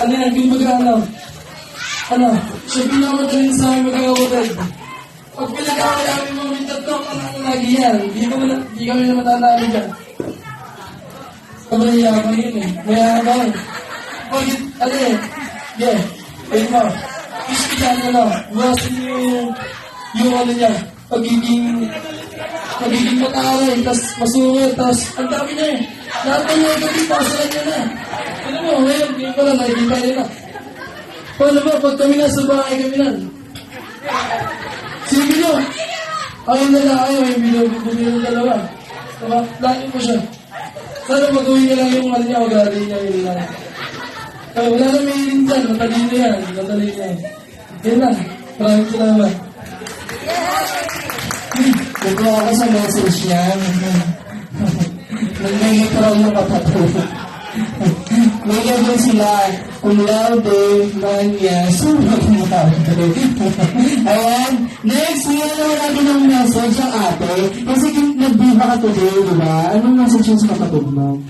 Ano yan, yung ano, siya pinamadaling sa aming magkakapatid. Pag pinag-away namin mga mintatlo, ano lagi yan, di kami na matatalo dyan. Sabay yaman yun eh, mayaman. Pagit, ano eh, yeah, wait mo, iski dyan, buwasin yung ano niya, pagiging mataray, tas masungit, tas ang dami niya eh. Lahat ng negative, pasalan niya na. Ano mo, ngayon, hindi ko lang, nakikita niya na. Paano ba, pag kami nasa bahay kami nan? Sige nyo, ayaw na lang, ayaw, yung bumili ng dalawa. Diba, lagi mo siya. Sana mag-uwi na lang yung ano niya, mag-aaral niya yun lang. Wala na may hiling dyan, matalino yan, Yan lang, maraming salamat. Ito ako sa message niya. Nag-negative raw yung kapatid. Negative sila. Kung laude, manya, sunog mo kapatid. Ayan. Next, ngayon naman natin ang message ang ate. Kasi nag-diva ka today, di ba? Anong message yung sa kapatid mo?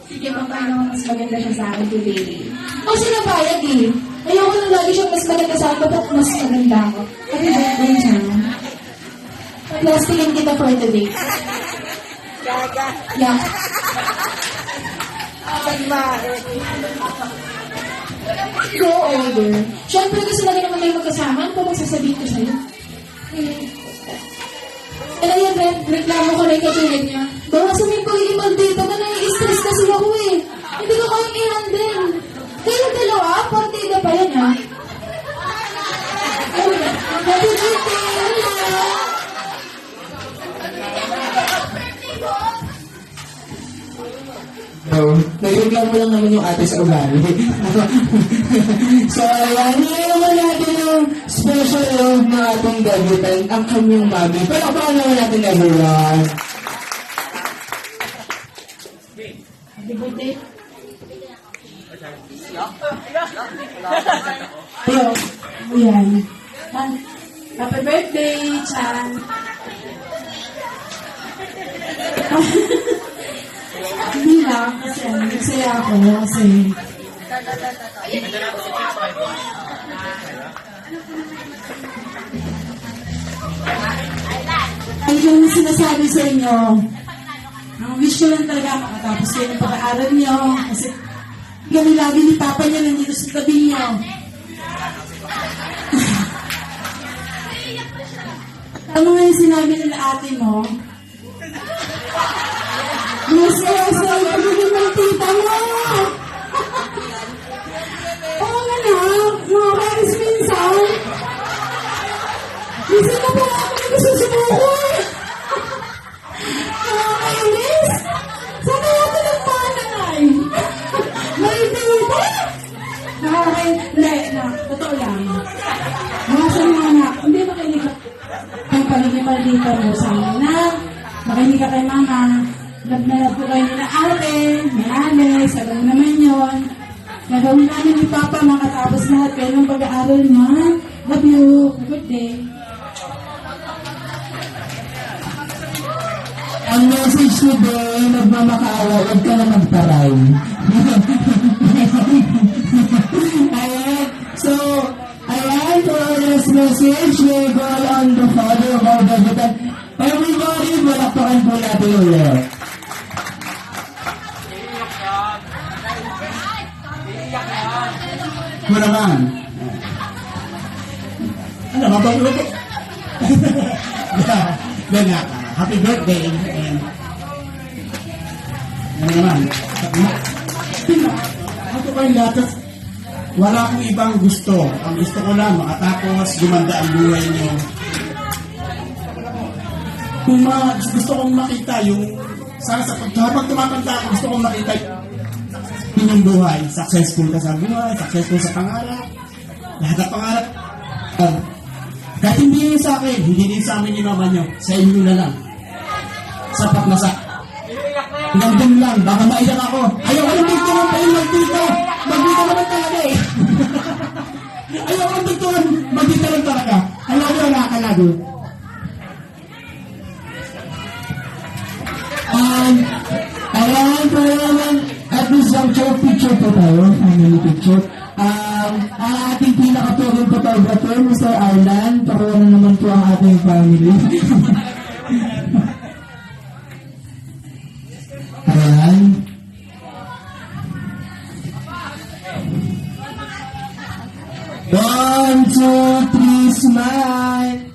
Sige, paano mas maganda siya sa akin today? Kasi nabayag eh. Ayoko na lagi siyang mas maganda sa akin, dapat mas maganda ako. Happy birthday siya. Plasticin kita for today. Yeah. Go order. Siyempre kasi lagi naman kayo magkasama. Ano ba magsasabihin ko sa'yo? Ano yan, reklamo ko rin katulad niya. Bawasan mo yung pagiging maldita ka, nai-stress kasi ako eh. Hindi ko kayang i-handle. Kayong dalawa, partida pa yan ha. Happy birthday! Nag-reklamo lang naman yung ate sa ugali. So, ayan, ngayon naman natin yung special love na ating gabitan, ang kanyang mami. Pero baka naman natin everyone. Happy birthday. Pero, Ayan. Happy birthday, Chan. Hindi lang, kasi nagsaya ako kasi ay yung sinasabi sa inyo, ang wish ko lang talaga makatapos kayo ng pag-aaral nyo kasi kami lagi ni Papa niya nandito sa tabi niyo. Ano nga yung sinabi nila ate mo? Mas sa pagiging ng tita mo! Oo nga na, mga karis minsan. Minsan na po ako nagsusubuko eh. Mga kainis, sana natin ang panay. May tita! Nakakain, totoo lang. Mga sa mga anak, hindi makinig ka. Ang pagiging maldita mo sa na, makinig ka kay mama. Love na love ko kayo nila ate, ni Alex, alam naman yun. Nagawin namin ni Papa makatapos lahat kayo ng pag-aaral niya. Love you. Good day. ang message today, nagmamakaawa, huwag ka na magtaray. Ayan. So, ayan, for our last message, we go on the father of our gabitan. Everybody, malakpakan po natin ulit. Mo naman. Ano, mabagluto? Ganyan. Happy birthday. And, ano naman? Ako kayo lahat. Wala akong ibang gusto. Ang gusto ko lang, makatapos, gumanda ang buhay niyo. Kung gusto kong makita yung, sana sa habang tumatanda ako, gusto kong makita yung buhay. Successful ka sa buhay, successful sa pangarap. Lahat ng pangarap. Kahit hindi yun sa akin, hindi din sa amin ni mama nyo. Sa inyo na lang. Sapat na sa... Nandun lang, baka maiyak ako. Ayaw ko ng picturean pa yung magdito. Magdito naman talaga eh. Ayaw ko ng picturean, magdito lang talaga. Ayaw ko na nakakalago. Ayan, pero naman, at least ang picture po tayo. family picture. Ang ating pinaka-touring photographer, Mr. Arlan, pakuha na naman po ang ating family. Ayan. One, two, three, smile.